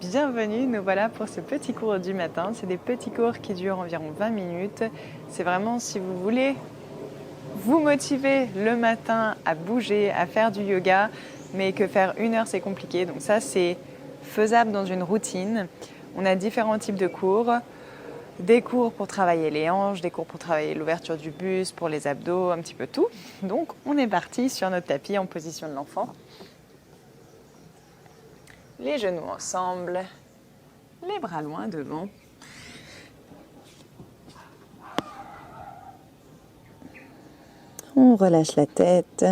Bienvenue, nous voilà pour ce petit cours du matin. C'est des petits cours qui durent environ 20 minutes. C'est vraiment si vous voulez vous motiver le matin à bouger, à faire du yoga, mais que faire 1 heure c'est compliqué. Donc ça c'est faisable dans une routine. On a différents types de cours. Des cours pour travailler les hanches, des cours pour travailler l'ouverture du buste, pour les abdos, un petit peu tout. Donc on est parti sur notre tapis en position de l'enfant. Les genoux ensemble, les bras loin devant. On relâche la tête.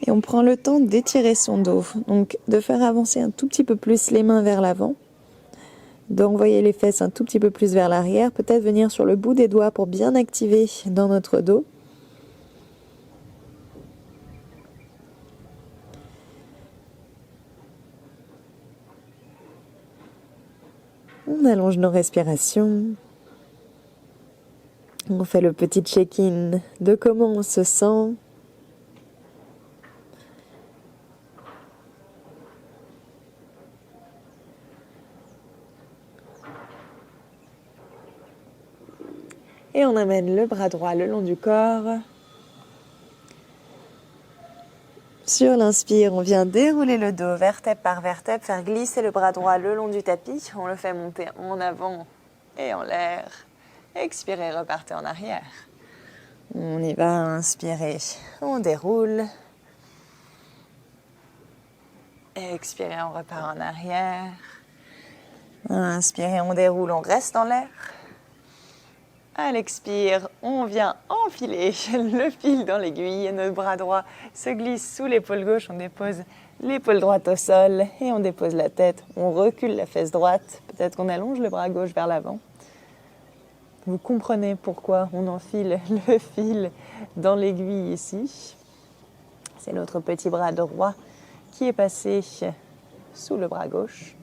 Et on prend le temps d'étirer son dos. Donc de faire avancer un tout petit peu plus les mains vers l'avant. D'envoyer les fesses un tout petit peu plus vers l'arrière. Peut-être venir sur le bout des doigts pour bien activer dans notre dos. On allonge nos respirations. On fait le petit check-in de comment on se sent. Et on amène le bras droit le long du corps. Sur l'inspire, on vient dérouler le dos vertèbre par vertèbre, faire glisser le bras droit le long du tapis. On le fait monter en avant et en l'air. Expirez, repartez en arrière. On y va, inspirez, on déroule. Expirez, on repart en arrière. Inspirez, on déroule, on reste en l'air. À l'expire, on vient enfiler le fil dans l'aiguille. Notre bras droit se glisse sous l'épaule gauche. On dépose l'épaule droite au sol et on dépose la tête. On recule la fesse droite. Peut-être qu'on allonge le bras gauche vers l'avant. Vous comprenez pourquoi on enfile le fil dans l'aiguille ici. C'est notre petit bras droit qui est passé sous le bras gauche.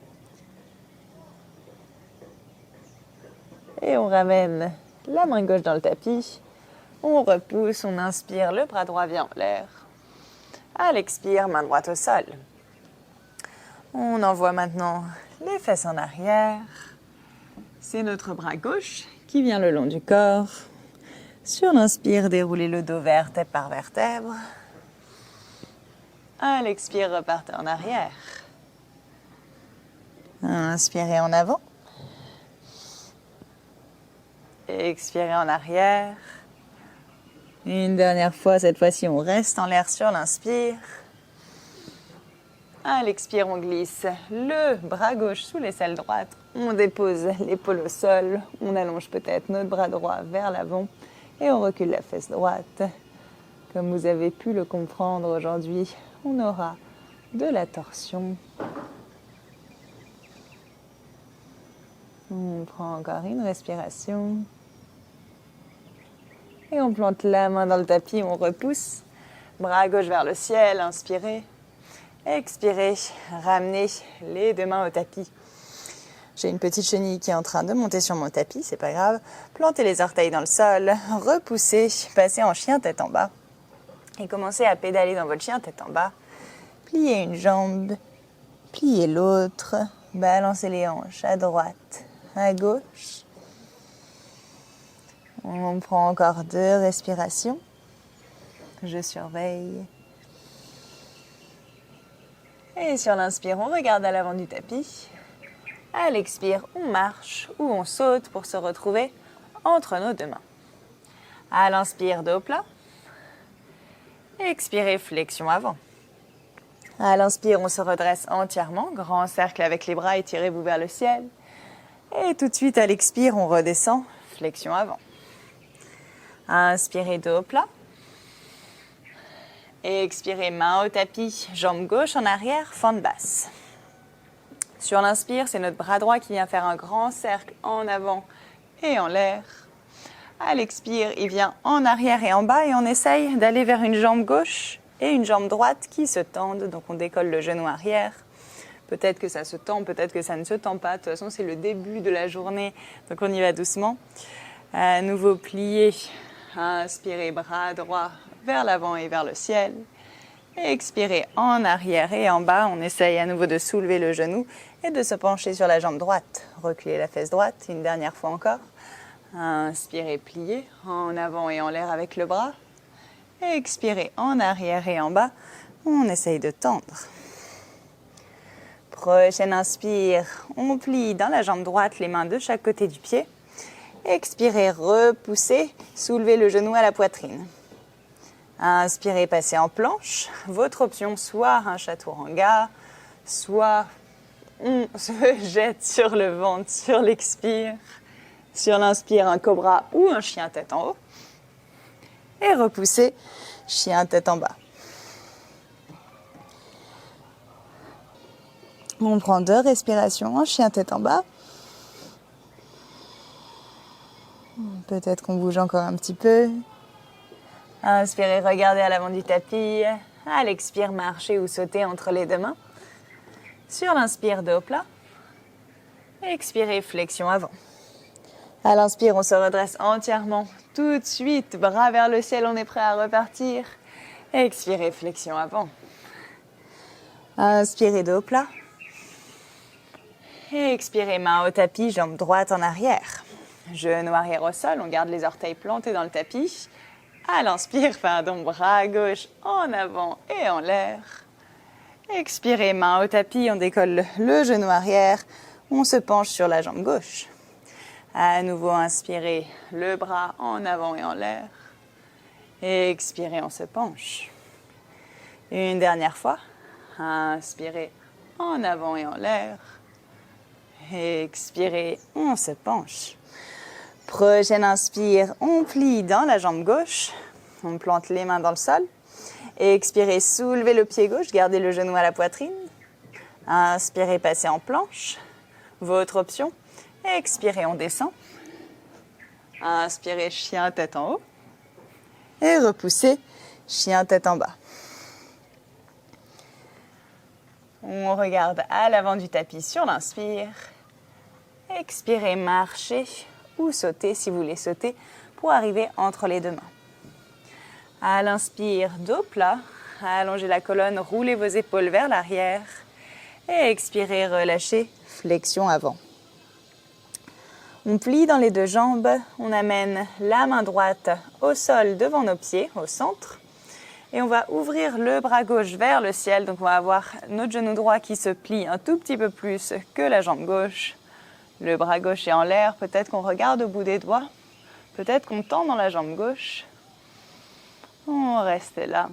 Et on ramène la main gauche dans le tapis, on repousse, on inspire, le bras droit vient en l'air. À l'expire, main droite au sol. On envoie maintenant les fesses en arrière. C'est notre bras gauche qui vient le long du corps. Sur l'inspire, déroulez le dos vertèbre par vertèbre. À l'expire, repartez en arrière. Inspirez en avant. Expirez en arrière. Une dernière fois, cette fois-ci, on reste en l'air sur l'inspire. À l'expire, on glisse le bras gauche sous l'aisselle droite. On dépose l'épaule au sol. On allonge peut-être notre bras droit vers l'avant. Et on recule la fesse droite. Comme vous avez pu le comprendre aujourd'hui, on aura de la torsion. On prend encore une respiration. Et on plante la main dans le tapis, on repousse. Bras gauche vers le ciel, inspirez. Expirez, ramenez les deux mains au tapis. J'ai une petite chenille qui est en train de monter sur mon tapis, c'est pas grave. Plantez les orteils dans le sol, repoussez, passez en chien tête en bas. Et commencez à pédaler dans votre chien tête en bas. Pliez une jambe, pliez l'autre, balancez les hanches à droite, à gauche. On prend encore 2 respirations. Je surveille. Et sur l'inspire, on regarde à l'avant du tapis. À l'expire, on marche ou on saute pour se retrouver entre nos deux mains. À l'inspire, dos plat. Expirez, flexion avant. À l'inspire, on se redresse entièrement. Grand cercle avec les bras, étirez-vous vers le ciel. Et tout de suite, à l'expire, on redescend. Flexion avant. Inspirez, dos plat. Et expirez, main au tapis, jambe gauche en arrière, fente basse. Sur l'inspire, c'est notre bras droit qui vient faire un grand cercle en avant et en l'air. À l'expire, il vient en arrière et en bas et on essaye d'aller vers une jambe gauche et une jambe droite qui se tendent. Donc on décolle le genou arrière. Peut-être que ça se tend, peut-être que ça ne se tend pas. De toute façon, c'est le début de la journée, donc on y va doucement. À nouveau, plié. Inspirez, bras droit vers l'avant et vers le ciel. Expirez en arrière et en bas. On essaye à nouveau de soulever le genou et de se pencher sur la jambe droite. Reculez la fesse droite, une dernière fois encore. Inspirez, pliez en avant et en l'air avec le bras. Expirez en arrière et en bas. On essaye de tendre. Prochaine inspire, on plie dans la jambe droite, les mains de chaque côté du pied. Expirez, repoussez, soulevez le genou à la poitrine. Inspirez, passez en planche. Votre option, soit un chaturanga, soit on se jette sur le ventre, sur l'expire. Sur l'inspire, un cobra ou un chien tête en haut. Et repoussez, chien tête en bas. On prend 2 respirations en chien tête en bas. Peut-être qu'on bouge encore un petit peu. Inspirez, regardez à l'avant du tapis. À l'expire, marchez ou sautez entre les 2 mains. Sur l'inspire, dos plat. Expirez, flexion avant. À l'inspire, on se redresse entièrement. Tout de suite, bras vers le ciel, on est prêt à repartir. Expirez, flexion avant. Inspirez, dos plat. Et expirez, main au tapis, jambe droite en arrière. Genou arrière au sol, on garde les orteils plantés dans le tapis. À l'inspire, bras gauche en avant et en l'air. Expirez, main au tapis, on décolle le genou arrière. On se penche sur la jambe gauche. À nouveau, inspirez, le bras en avant et en l'air. Et expirez, on se penche. Une dernière fois. Inspirez, en avant et en l'air. Et expirez, on se penche. Prochaine inspire, on plie dans la jambe gauche. On plante les mains dans le sol. Et expirez, soulevez le pied gauche, gardez le genou à la poitrine. Inspirez, passez en planche. Votre option. Expirez, on descend. Inspirez, chien tête en haut. Et repoussez, chien tête en bas. On regarde à l'avant du tapis sur l'inspire. Expirez, marchez ou sautez si vous voulez sauter pour arriver entre les 2 mains. À l'inspire, dos plat. Allongez la colonne, roulez vos épaules vers l'arrière. Et expirez, relâchez, flexion avant. On plie dans les 2 jambes. On amène la main droite au sol devant nos pieds, au centre. Et on va ouvrir le bras gauche vers le ciel. Donc on va avoir notre genou droit qui se plie un tout petit peu plus que la jambe gauche. Le bras gauche est en l'air. Peut-être qu'on regarde au bout des doigts. Peut-être qu'on tend dans la jambe gauche. On reste là.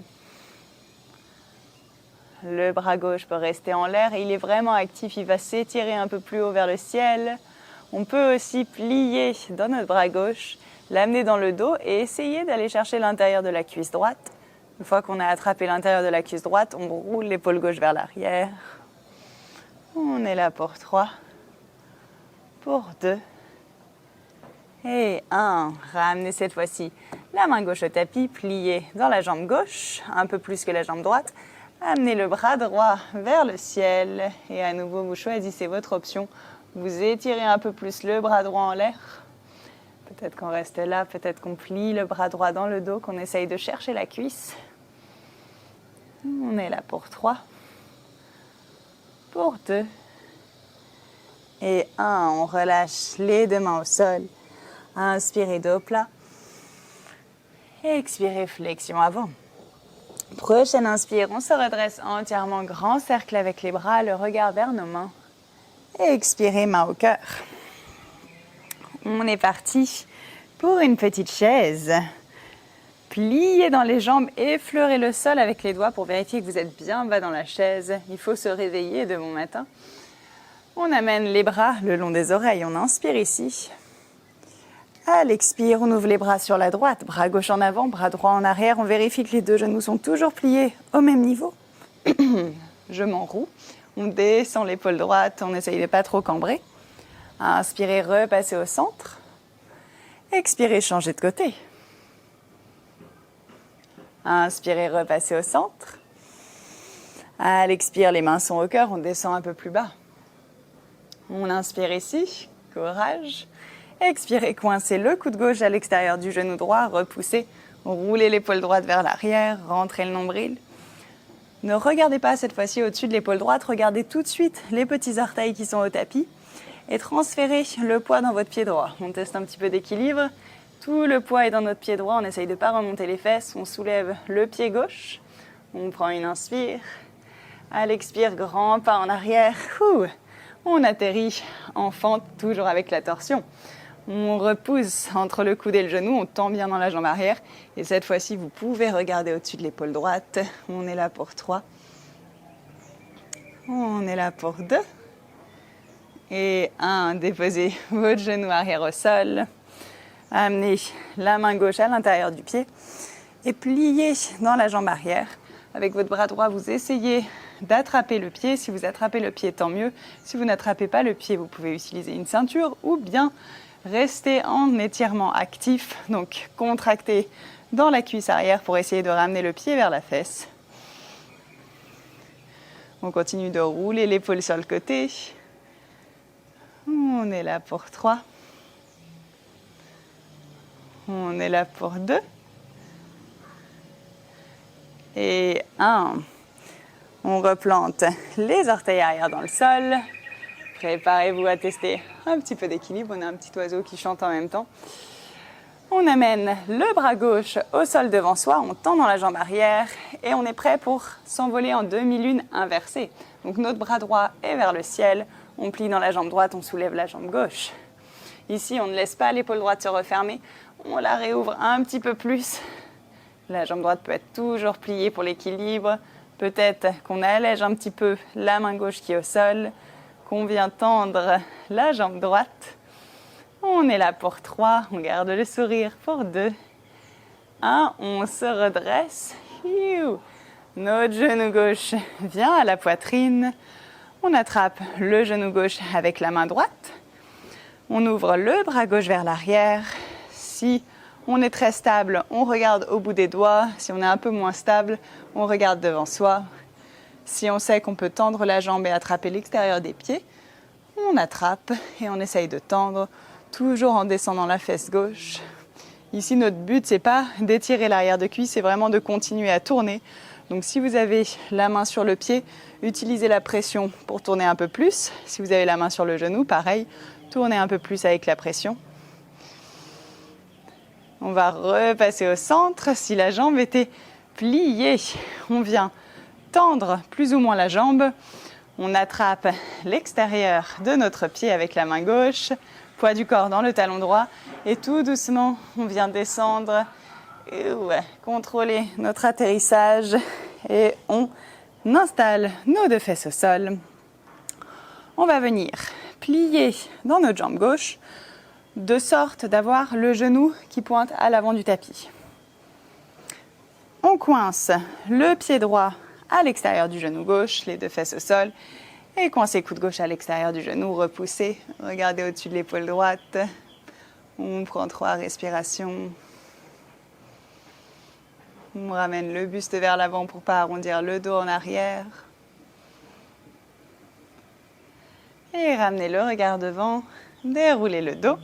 Le bras gauche peut rester en l'air et il est vraiment actif. Il va s'étirer un peu plus haut vers le ciel. On peut aussi plier dans notre bras gauche, l'amener dans le dos et essayer d'aller chercher l'intérieur de la cuisse droite. Une fois qu'on a attrapé l'intérieur de la cuisse droite, on roule l'épaule gauche vers l'arrière. On est là pour 3, pour 2 et 1. Ramenez cette fois-ci la main gauche au tapis, pliez dans la jambe gauche, un peu plus que la jambe droite. Amenez le bras droit vers le ciel et à nouveau vous choisissez votre option. Vous étirez un peu plus le bras droit en l'air. Peut-être qu'on reste là, peut-être qu'on plie le bras droit dans le dos, qu'on essaye de chercher la cuisse. On est là pour 3, pour 2 et 1. On relâche les 2 mains au sol. Inspirez, dos plat. Expirez, flexion avant. Prochaine inspire, on se redresse entièrement, grand cercle avec les bras, le regard vers nos mains. Expirez, main au cœur. On est parti pour une petite chaise. Pliez dans les jambes, effleurez le sol avec les doigts pour vérifier que vous êtes bien bas dans la chaise. Il faut se réveiller de bon matin. On amène les bras le long des oreilles. On inspire ici. À l'expire, on ouvre les bras sur la droite. Bras gauche en avant, bras droit en arrière. On vérifie que les 2 genoux sont toujours pliés au même niveau. Je m'enroue. On descend l'épaule droite. On essaye de pas trop cambrer. Inspirez, repassez au centre. Expirez, changez de côté. Inspirez, repassez au centre. À l'expire, les mains sont au cœur. On descend un peu plus bas. On inspire ici. Courage. Expirez, coincez le coude gauche à l'extérieur du genou droit. Repoussez. Roulez l'épaule droite vers l'arrière. Rentrez le nombril. Ne regardez pas cette fois-ci au-dessus de l'épaule droite, regardez tout de suite les petits orteils qui sont au tapis et transférez le poids dans votre pied droit. On teste un petit peu d'équilibre. Tout le poids est dans notre pied droit, on essaye de ne pas remonter les fesses, on soulève le pied gauche, on prend une inspire, à l'expire, grand pas en arrière, on atterrit en fente, toujours avec la torsion. On repousse entre le coude et le genou, on tend bien dans la jambe arrière. Et cette fois-ci, vous pouvez regarder au-dessus de l'épaule droite. On est là pour 3. On est là pour 2. Et 1, déposez votre genou arrière au sol. Amenez la main gauche à l'intérieur du pied. Et pliez dans la jambe arrière. Avec votre bras droit, vous essayez d'attraper le pied. Si vous attrapez le pied, tant mieux. Si vous n'attrapez pas le pied, vous pouvez utiliser une ceinture ou bien rester en étirement actif, donc contracté dans la cuisse arrière pour essayer de ramener le pied vers la fesse. On continue de rouler l'épaule sur le côté. On est là pour 3. On est là pour 2. Et 1. On replante les orteils arrière dans le sol. Préparez-vous à tester un petit peu d'équilibre. On a un petit oiseau qui chante en même temps. On amène le bras gauche au sol devant soi, on tend dans la jambe arrière et on est prêt pour s'envoler en demi-lune inversée. Donc notre bras droit est vers le ciel, on plie dans la jambe droite, on soulève la jambe gauche. Ici, on ne laisse pas l'épaule droite se refermer, on la réouvre un petit peu plus. La jambe droite peut être toujours pliée pour l'équilibre. Peut-être qu'on allège un petit peu la main gauche qui est au sol, qu'on vient tendre la jambe droite. On est là pour 3, on garde le sourire pour 2. 1, on se redresse. Notre genou gauche vient à la poitrine. On attrape le genou gauche avec la main droite. On ouvre le bras gauche vers l'arrière. Si on est très stable, on regarde au bout des doigts. Si on est un peu moins stable, on regarde devant soi. Si on sait qu'on peut tendre la jambe et attraper l'extérieur des pieds, on attrape et on essaye de tendre, toujours en descendant la fesse gauche. Ici, notre but, c'est pas d'étirer l'arrière de cuisse, c'est vraiment de continuer à tourner. Donc si vous avez la main sur le pied, utilisez la pression pour tourner un peu plus. Si vous avez la main sur le genou, pareil, tournez un peu plus avec la pression. On va repasser au centre. Si la jambe était pliée, on vient tendre plus ou moins la jambe. On attrape l'extérieur de notre pied avec la main gauche, poids du corps dans le talon droit. Et tout doucement, on vient descendre, contrôler notre atterrissage et on installe nos 2 fesses au sol. On va venir plier dans notre jambe gauche de sorte d'avoir le genou qui pointe à l'avant du tapis. On coince le pied droit à l'extérieur du genou gauche, les 2 fesses au sol, et coincez coude gauche à l'extérieur du genou, repoussez, regardez au-dessus de l'épaule droite. On prend 3 respirations. On ramène le buste vers l'avant pour ne pas arrondir le dos en arrière. Et ramenez le regard devant, déroulez le dos.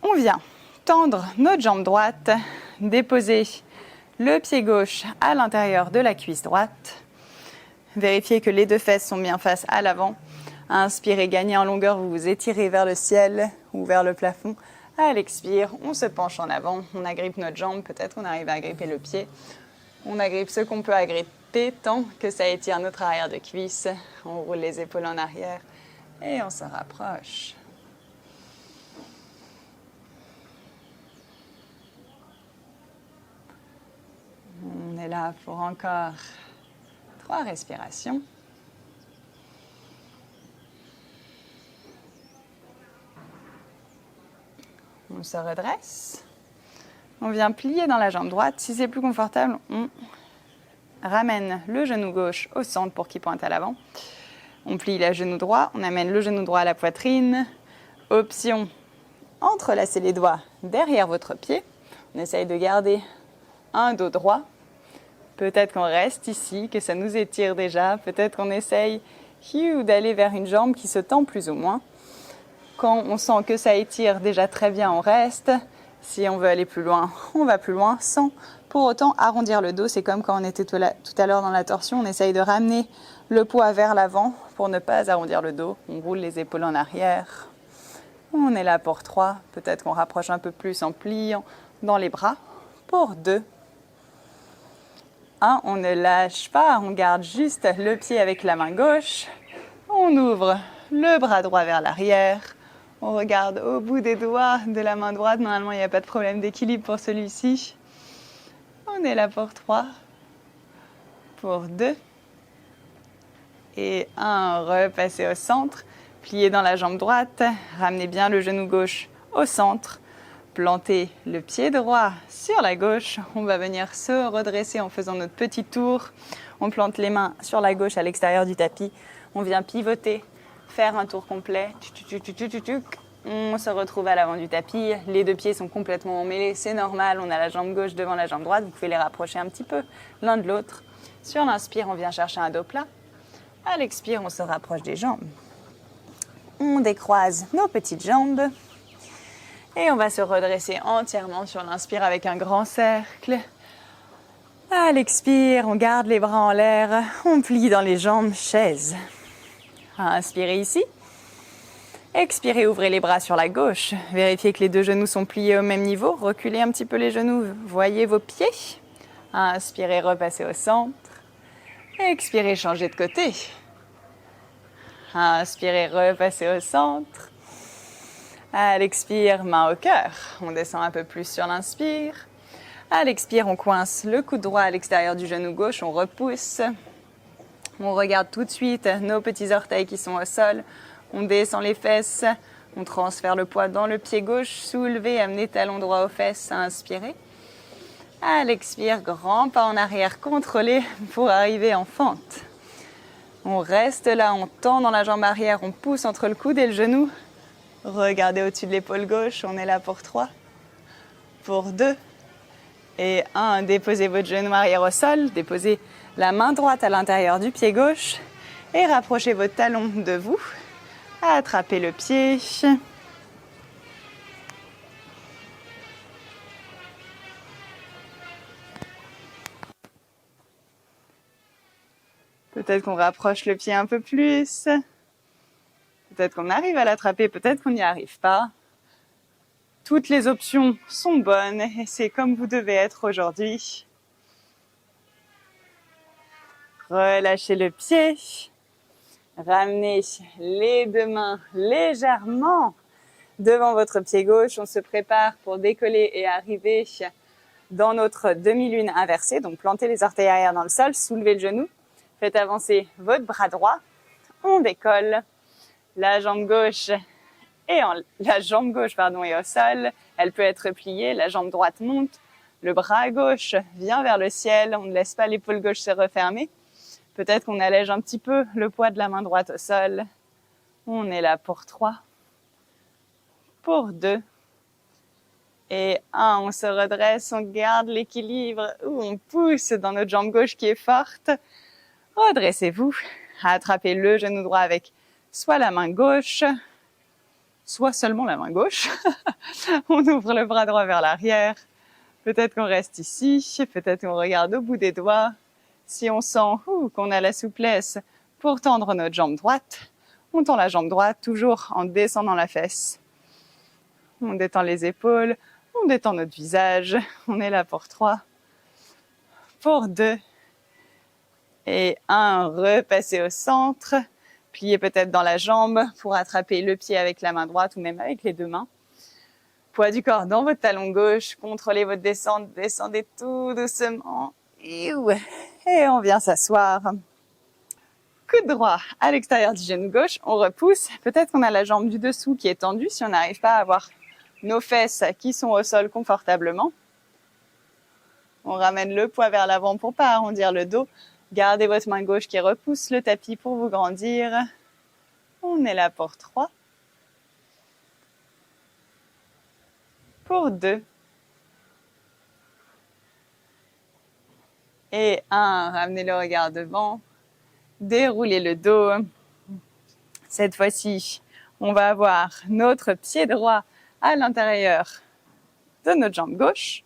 On vient tendre notre jambe droite, déposer le pied gauche à l'intérieur de la cuisse droite. Vérifiez que les 2 fesses sont bien face à l'avant. Inspirez, gagnez en longueur, vous vous étirez vers le ciel ou vers le plafond. À l'expire, on se penche en avant, on agrippe notre jambe, peut-être on arrive à agripper le pied. On agrippe ce qu'on peut agripper tant que ça étire notre arrière de cuisse. On roule les épaules en arrière et on se rapproche. On est là pour encore 3 respirations. On se redresse. On vient plier dans la jambe droite. Si c'est plus confortable, on ramène le genou gauche au centre pour qu'il pointe à l'avant. On plie le genou droit. On amène le genou droit à la poitrine. Option, entrelacez les doigts derrière votre pied. On essaye de garder un dos droit. Peut-être qu'on reste ici, que ça nous étire déjà. Peut-être qu'on essaye d'aller vers une jambe qui se tend plus ou moins. Quand on sent que ça étire déjà très bien, on reste. Si on veut aller plus loin, on va plus loin sans pour autant arrondir le dos. C'est comme quand on était tout à l'heure dans la torsion, on essaye de ramener le poids vers l'avant pour ne pas arrondir le dos. On roule les épaules en arrière. On est là pour 3. Peut-être qu'on rapproche un peu plus en pliant dans les bras. Pour 2. 1, on ne lâche pas, on garde juste le pied avec la main gauche. On ouvre le bras droit vers l'arrière. On regarde au bout des doigts de la main droite. Normalement, il n'y a pas de problème d'équilibre pour celui-ci. On est là pour 3. Pour 2. Et 1, repassez au centre. Pliez dans la jambe droite. Ramenez bien le genou gauche au centre. Plantez le pied droit sur la gauche. On va venir se redresser en faisant notre petit tour. On plante les mains sur la gauche à l'extérieur du tapis. On vient pivoter. Faire un tour complet. On se retrouve à l'avant du tapis. Les deux pieds sont complètement emmêlés. C'est normal. On a la jambe gauche devant la jambe droite. Vous pouvez les rapprocher un petit peu l'un de l'autre. Sur l'inspire, on vient chercher un dos plat. À l'expire, on se rapproche des jambes. On décroise nos petites jambes. Et on va se redresser entièrement sur l'inspire avec un grand cercle. À l'expire, on garde les bras en l'air. On plie dans les jambes, chaise. Inspirez ici. Expirez, ouvrez les bras sur la gauche. Vérifiez que les deux genoux sont pliés au même niveau. Reculez un petit peu les genoux. Voyez vos pieds. Inspirez, repassez au centre. Expirez, changez de côté. Inspirez, repassez au centre. À l'expire, main au cœur. On descend un peu plus sur l'inspire. À l'expire, on coince le coude droit à l'extérieur du genou gauche. On repousse. On regarde tout de suite nos petits orteils qui sont au sol. On descend les fesses. On transfère le poids dans le pied gauche. Soulevez, amenez talon droit aux fesses. Inspirez. À l'expire, grand pas en arrière contrôlé pour arriver en fente. On reste là, on tend dans la jambe arrière. On pousse entre le coude et le genou. Regardez au-dessus de l'épaule gauche. On est là pour 3. Pour 2. Et 1, déposez votre genou arrière au sol. Déposez la main droite à l'intérieur du pied gauche. Et rapprochez votre talon de vous. Attrapez le pied. Peut-être qu'on rapproche le pied un peu plus. Peut-être qu'on arrive à l'attraper, peut-être qu'on n'y arrive pas. Toutes les options sont bonnes et c'est comme vous devez être aujourd'hui. Relâchez le pied. Ramenez les deux mains légèrement devant votre pied gauche. On se prépare pour décoller et arriver dans notre demi-lune inversée. Donc plantez les orteils arrière dans le sol, soulevez le genou. Faites avancer votre bras droit. On décolle. La jambe gauche est au sol. Elle peut être pliée. La jambe droite monte. Le bras gauche vient vers le ciel. On ne laisse pas l'épaule gauche se refermer. Peut-être qu'on allège un petit peu le poids de la main droite au sol. On est là pour 3. Pour 2. Et 1, on se redresse, on garde l'équilibre. On pousse dans notre jambe gauche qui est forte. Redressez-vous. Attrapez le genou droit avec soit la main gauche, soit seulement la main gauche. On ouvre le bras droit vers l'arrière. Peut-être qu'on reste ici. Peut-être qu'on regarde au bout des doigts. Si on sent qu'on a la souplesse pour tendre notre jambe droite, on tend la jambe droite toujours en descendant la fesse. On détend les épaules, on détend notre visage. On est là pour 3, pour 2 et 1. Repassez au centre. Pliez peut-être dans la jambe pour attraper le pied avec la main droite ou même avec les deux mains. Poids du corps dans votre talon gauche. Contrôlez votre descente. Descendez tout doucement. Et on vient s'asseoir. Coude droit à l'extérieur du genou gauche. On repousse. Peut-être qu'on a la jambe du dessous qui est tendue si on n'arrive pas à avoir nos fesses qui sont au sol confortablement. On ramène le poids vers l'avant pour pas arrondir le dos. Gardez votre main gauche qui repousse le tapis pour vous grandir. On est là pour 3. Pour 2. Et 1. Ramenez le regard devant. Déroulez le dos. Cette fois-ci, on va avoir notre pied droit à l'intérieur de notre jambe gauche.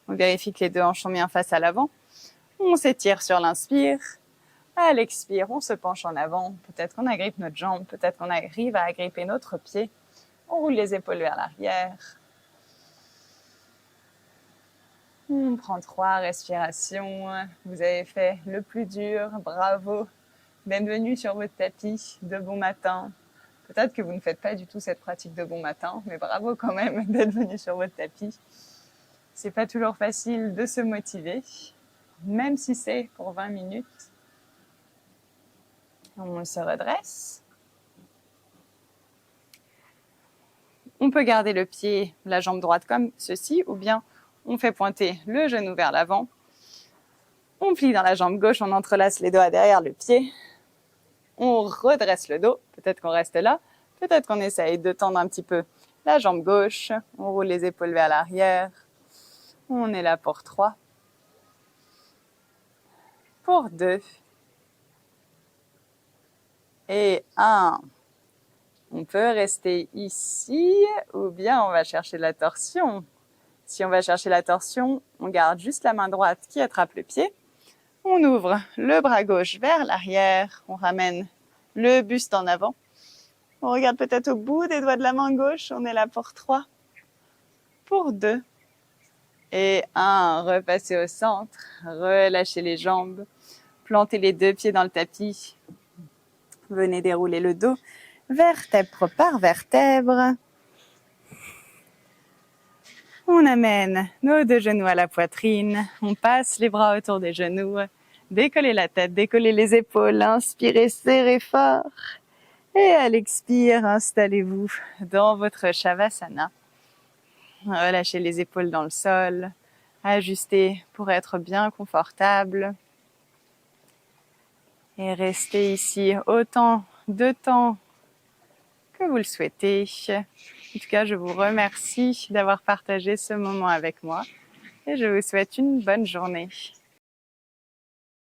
On vérifie que les deux hanches sont bien face à l'avant. On s'étire sur l'inspire. À l'expire, on se penche en avant. Peut-être qu'on agrippe notre jambe, peut-être qu'on arrive à agripper notre pied. On roule les épaules vers l'arrière. On prend 3 respirations. Vous avez fait le plus dur. Bravo. Bienvenue sur votre tapis de bon matin. Peut-être que vous ne faites pas du tout cette pratique de bon matin, mais bravo quand même d'être venu sur votre tapis. C'est pas toujours facile de se motiver, même si c'est pour 20 minutes. On se redresse. On peut garder le pied, la jambe droite comme ceci, ou bien on fait pointer le genou vers l'avant. On plie dans la jambe gauche, on entrelace les doigts derrière le pied. On redresse le dos, peut-être qu'on reste là, peut-être qu'on essaye de tendre un petit peu la jambe gauche. On roule les épaules vers l'arrière. On est là pour 3. Pour 2. Et 1. On peut rester ici ou bien on va chercher la torsion. Si on va chercher la torsion, on garde juste la main droite qui attrape le pied. On ouvre le bras gauche vers l'arrière. On ramène le buste en avant. On regarde peut-être au bout des doigts de la main gauche. On est là pour 3. Pour 2. Et 1. Repassez au centre. Relâchez les jambes. Plantez les 2 pieds dans le tapis. Venez dérouler le dos. Vertèbre par vertèbre. On amène nos 2 genoux à la poitrine. On passe les bras autour des genoux. Décollez la tête, décollez les épaules. Inspirez, serrez fort. Et à l'expire, installez-vous dans votre Shavasana. Relâchez les épaules dans le sol. Ajustez pour être bien confortable. Et restez ici autant de temps que vous le souhaitez. En tout cas, je vous remercie d'avoir partagé ce moment avec moi et je vous souhaite une bonne journée.